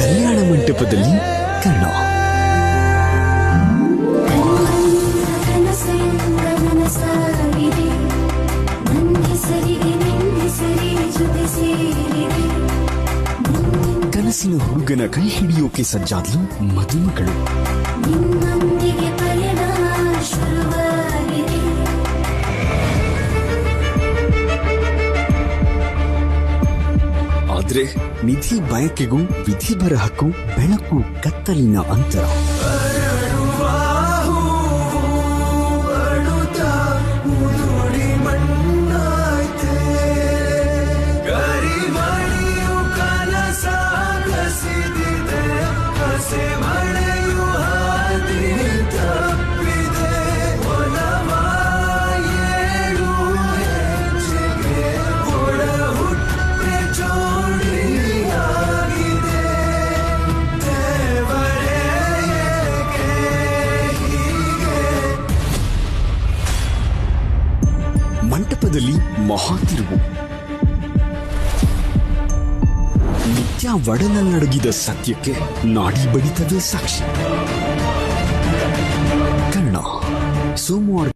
ಕಲ್ಯಾಣ ಮಂಟಪದಲ್ಲಿ ಕರ್ಣ. ಕನಸಿನ ಹುಡುಗನ ಕೈ ಹಿಡಿಯೋಕೆ ಸಜ್ಜಾದ್ಲು ಮದುಮಗಳು. ಆದ್ರೆ ನಿಧಿ ಬಯಕೆಗೂ ವಿಧಿ ಬರಹಕ್ಕೂ ಬೆಳಕು ಕತ್ತಲಿನ ಅಂತರ. ಮಂಟಪದಲ್ಲಿ ಮಹಾತಿರುವು. ನಿತ್ಯ ಒಡನಲ್ಲಡಗಿದ ಸತ್ಯಕ್ಕೆ ನಾಡಿ ಬಡಿತವೇ ಸಾಕ್ಷಿ. ಕರ್ಣ ಸೋಮವಾರ